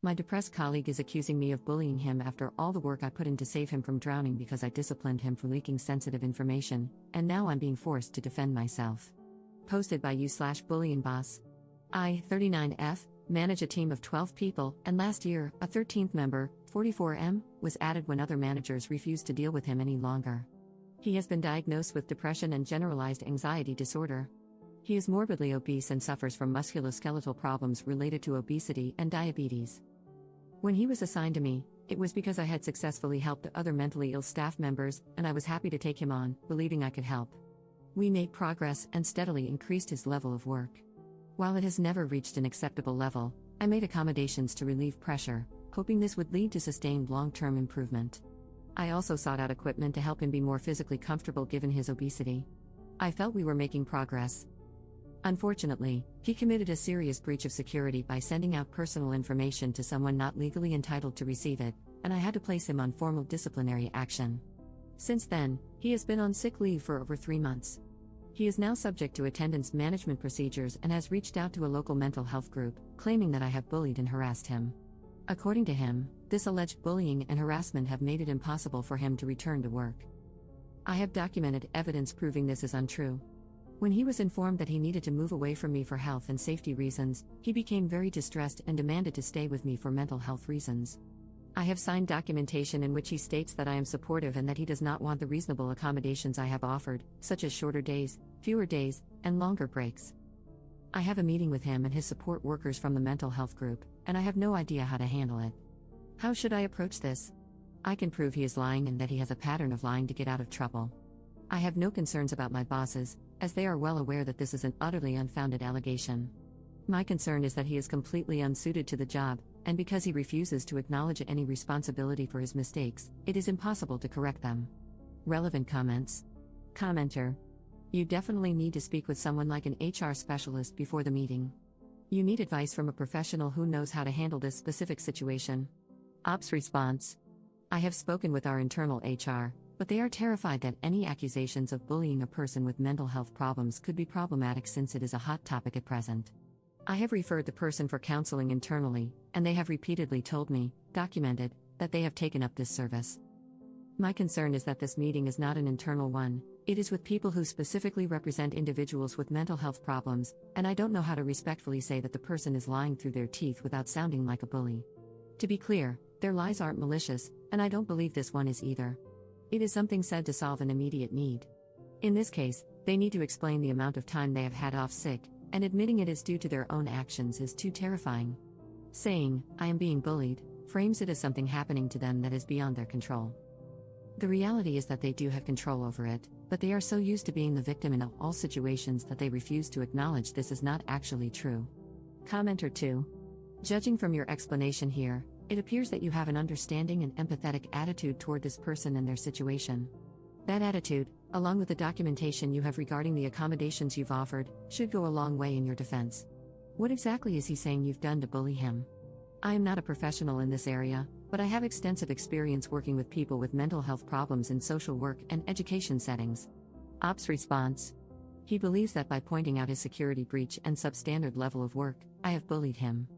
My depressed colleague is accusing me of bullying him after all the work I put in to save him from drowning because I disciplined him for leaking sensitive information, and now I'm being forced to defend myself. Posted by you/bullying boss. I, 39F, manage a team of 12 people, and last year, a 13th member, 44M, was added when other managers refused to deal with him any longer. He has been diagnosed with depression and generalized anxiety disorder. He is morbidly obese and suffers from musculoskeletal problems related to obesity and diabetes. When he was assigned to me, it was because I had successfully helped other mentally ill staff members, and I was happy to take him on, believing I could help. We made progress and steadily increased his level of work. While it has never reached an acceptable level, I made accommodations to relieve pressure, hoping this would lead to sustained long-term improvement. I also sought out equipment to help him be more physically comfortable given his obesity. I felt we were making progress. Unfortunately, he committed a serious breach of security by sending out personal information to someone not legally entitled to receive it, and I had to place him on formal disciplinary action. Since then, he has been on sick leave for over 3 months. He is now subject to attendance management procedures and has reached out to a local mental health group, claiming that I have bullied and harassed him. According to him, this alleged bullying and harassment have made it impossible for him to return to work. I have documented evidence proving this is untrue. When he was informed that he needed to move away from me for health and safety reasons, he became very distressed and demanded to stay with me for mental health reasons. I have signed documentation in which he states that I am supportive and that he does not want the reasonable accommodations I have offered, such as shorter days, fewer days, and longer breaks. I have a meeting with him and his support workers from the mental health group, and I have no idea how to handle it. How should I approach this? I can prove he is lying and that he has a pattern of lying to get out of trouble. I have no concerns about my bosses, as they are well aware that this is an utterly unfounded allegation. My concern is that he is completely unsuited to the job, and because he refuses to acknowledge any responsibility for his mistakes, it is impossible to correct them. Relevant comments. Commenter. You definitely need to speak with someone like an HR specialist before the meeting. You need advice from a professional who knows how to handle this specific situation. Ops response. I have spoken with our internal HR, but they are terrified that any accusations of bullying a person with mental health problems could be problematic since it is a hot topic at present. I have referred the person for counseling internally, and they have repeatedly told me, documented, that they have taken up this service. My concern is that this meeting is not an internal one, it is with people who specifically represent individuals with mental health problems, and I don't know how to respectfully say that the person is lying through their teeth without sounding like a bully. To be clear, their lies aren't malicious, and I don't believe this one is either. It is something said to solve an immediate need. In this case, they need to explain the amount of time they have had off sick, and admitting it is due to their own actions is too terrifying. Saying, I am being bullied, frames it as something happening to them that is beyond their control. The reality is that they do have control over it, but they are so used to being the victim in all situations that they refuse to acknowledge this is not actually true. Commenter 2. Judging from your explanation here, it appears that you have an understanding and empathetic attitude toward this person and their situation. That attitude, along with the documentation you have regarding the accommodations you've offered, should go a long way in your defense. What exactly is he saying you've done to bully him? I am not a professional in this area, but I have extensive experience working with people with mental health problems in social work and education settings. Ops response. He believes that by pointing out his security breach and substandard level of work, I have bullied him.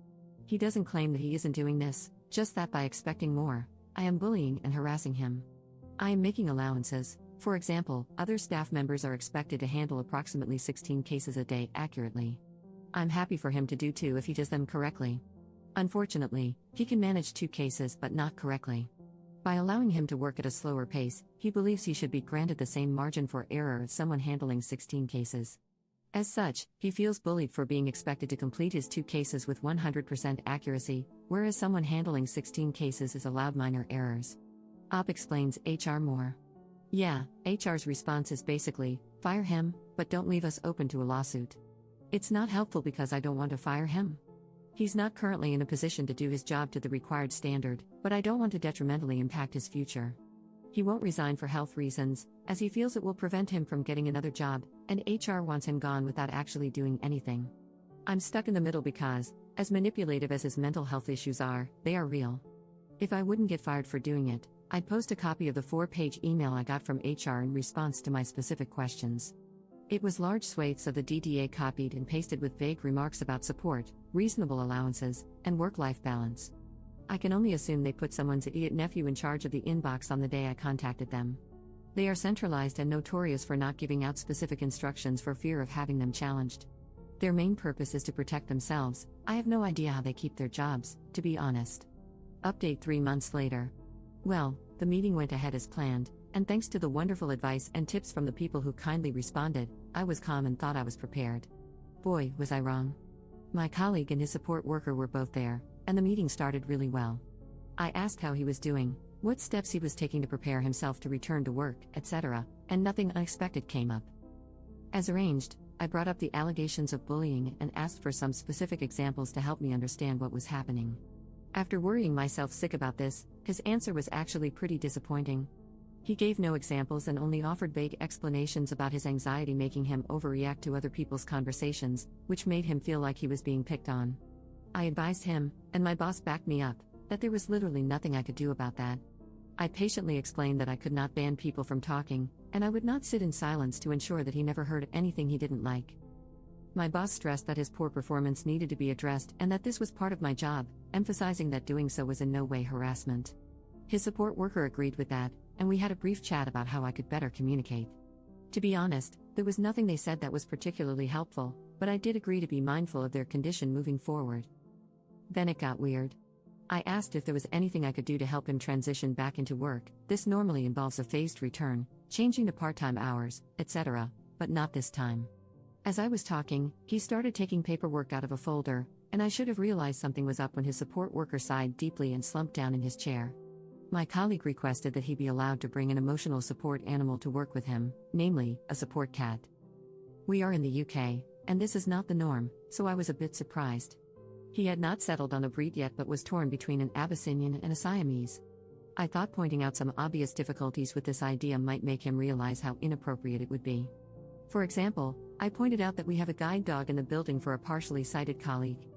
He doesn't claim that he isn't doing this, just that by expecting more, I am bullying and harassing him. I am making allowances. For example, other staff members are expected to handle approximately 16 cases a day accurately. I'm happy for him to do 2 if he does them correctly. Unfortunately, he can manage 2 cases but not correctly. By allowing him to work at a slower pace, he believes he should be granted the same margin for error as someone handling 16 cases. As such, he feels bullied for being expected to complete his 2 cases with 100% accuracy, whereas someone handling 16 cases is allowed minor errors. Op explains HR more. Yeah, HR's response is basically, fire him, but don't leave us open to a lawsuit. It's not helpful because I don't want to fire him. He's not currently in a position to do his job to the required standard, but I don't want to detrimentally impact his future. He won't resign for health reasons, as he feels it will prevent him from getting another job, and HR wants him gone without actually doing anything. I'm stuck in the middle because, as manipulative as his mental health issues are, they are real. If I wouldn't get fired for doing it, I'd post a copy of the 4-page email I got from HR in response to my specific questions. It was large swathes of the DDA copied and pasted with vague remarks about support, reasonable allowances, and work-life balance. I can only assume they put someone's idiot nephew in charge of the inbox on the day I contacted them. They are centralized and notorious for not giving out specific instructions for fear of having them challenged. Their main purpose is to protect themselves. I have no idea how they keep their jobs, to be honest. Update 3 months later. Well, the meeting went ahead as planned, and thanks to the wonderful advice and tips from the people who kindly responded, I was calm and thought I was prepared. Boy, was I wrong. My colleague and his support worker were both there, and the meeting started really well. I asked how he was doing, what steps he was taking to prepare himself to return to work, etc., and nothing unexpected came up. As arranged, I brought up the allegations of bullying and asked for some specific examples to help me understand what was happening. After worrying myself sick about this, his answer was actually pretty disappointing. He gave no examples and only offered vague explanations about his anxiety making him overreact to other people's conversations, which made him feel like he was being picked on. I advised him, and my boss backed me up, that there was literally nothing I could do about that. I patiently explained that I could not ban people from talking, and I would not sit in silence to ensure that he never heard anything he didn't like. My boss stressed that his poor performance needed to be addressed and that this was part of my job, emphasizing that doing so was in no way harassment. His support worker agreed with that, and we had a brief chat about how I could better communicate. To be honest, there was nothing they said that was particularly helpful, but I did agree to be mindful of their condition moving forward. Then it got weird. I asked if there was anything I could do to help him transition back into work. This normally involves a phased return, changing to part-time hours, etc., but not this time. As I was talking, he started taking paperwork out of a folder, and I should have realized something was up when his support worker sighed deeply and slumped down in his chair. My colleague requested that he be allowed to bring an emotional support animal to work with him, namely, a support cat. We are in the UK, and this is not the norm, so I was a bit surprised. He had not settled on a breed yet but was torn between an Abyssinian and a Siamese. I thought pointing out some obvious difficulties with this idea might make him realize how inappropriate it would be. For example, I pointed out that we have a guide dog in the building for a partially sighted colleague.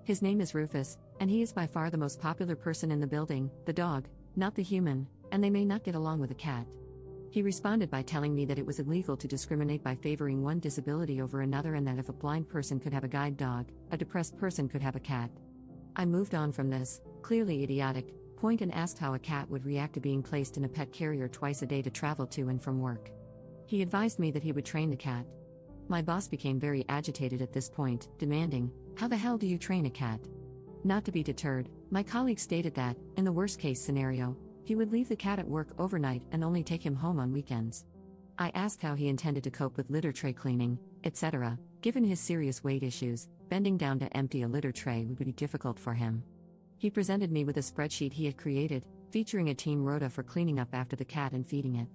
His name is Rufus, and he is by far the most popular person in the building, the dog, not the human, and they may not get along with a cat. He responded by telling me that it was illegal to discriminate by favoring one disability over another and that if a blind person could have a guide dog, a depressed person could have a cat. I moved on from this, clearly idiotic, point and asked how a cat would react to being placed in a pet carrier twice a day to travel to and from work. He advised me that he would train the cat. My boss became very agitated at this point, demanding, "How the hell do you train a cat?" Not to be deterred, my colleague stated that, in the worst-case scenario, he would leave the cat at work overnight and only take him home on weekends. I asked how he intended to cope with litter tray cleaning, etc. Given his serious weight issues, bending down to empty a litter tray would be difficult for him. He presented me with a spreadsheet he had created, featuring a team rota for cleaning up after the cat and feeding it.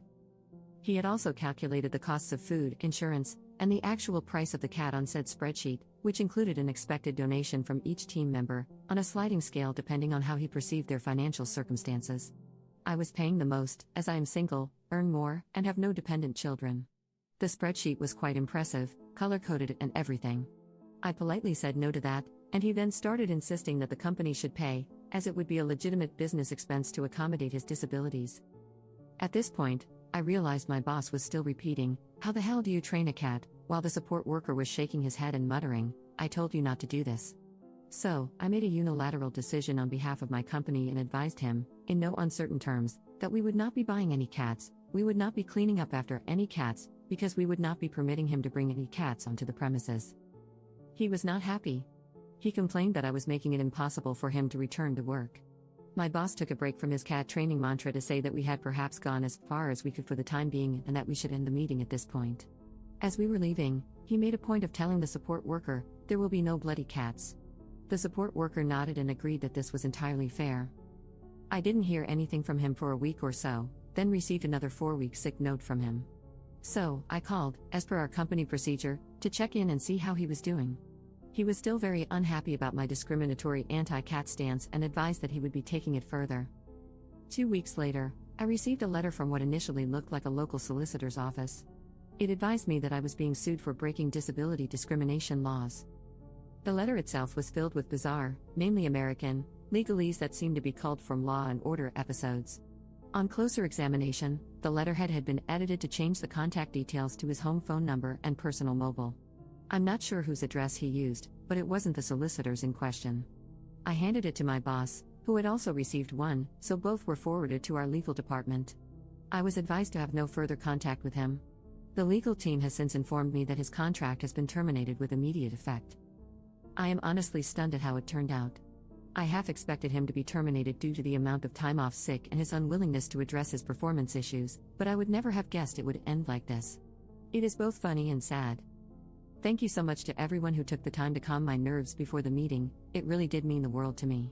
He had also calculated the costs of food, insurance, and the actual price of the cat on said spreadsheet, which included an expected donation from each team member, on a sliding scale depending on how he perceived their financial circumstances. I was paying the most, as I am single, earn more, and have no dependent children. The spreadsheet was quite impressive, color-coded and everything. I politely said no to that, and he then started insisting that the company should pay, as it would be a legitimate business expense to accommodate his disabilities. At this point, I realized my boss was still repeating, "How the hell do you train a cat?" while the support worker was shaking his head and muttering, "I told you not to do this." So, I made a unilateral decision on behalf of my company and advised him, in no uncertain terms, that we would not be buying any cats, we would not be cleaning up after any cats, because we would not be permitting him to bring any cats onto the premises. He was not happy. He complained that I was making it impossible for him to return to work. My boss took a break from his cat training mantra to say that we had perhaps gone as far as we could for the time being and that we should end the meeting at this point. As we were leaving, he made a point of telling the support worker, "There will be no bloody cats." The support worker nodded and agreed that this was entirely fair. I didn't hear anything from him for a week or so, then received another 4-week sick note from him. So, I called, as per our company procedure, to check in and see how he was doing. He was still very unhappy about my discriminatory anti-cat stance and advised that he would be taking it further. 2 weeks later, I received a letter from what initially looked like a local solicitor's office. It advised me that I was being sued for breaking disability discrimination laws. The letter itself was filled with bizarre, mainly American, legalese that seemed to be culled from Law and Order episodes. On closer examination, the letterhead had been edited to change the contact details to his home phone number and personal mobile. I'm not sure whose address he used, but it wasn't the solicitor's in question. I handed it to my boss, who had also received one, so both were forwarded to our legal department. I was advised to have no further contact with him. The legal team has since informed me that his contract has been terminated with immediate effect. I am honestly stunned at how it turned out. I half expected him to be terminated due to the amount of time off sick and his unwillingness to address his performance issues, but I would never have guessed it would end like this. It is both funny and sad. Thank you so much to everyone who took the time to calm my nerves before the meeting, it really did mean the world to me.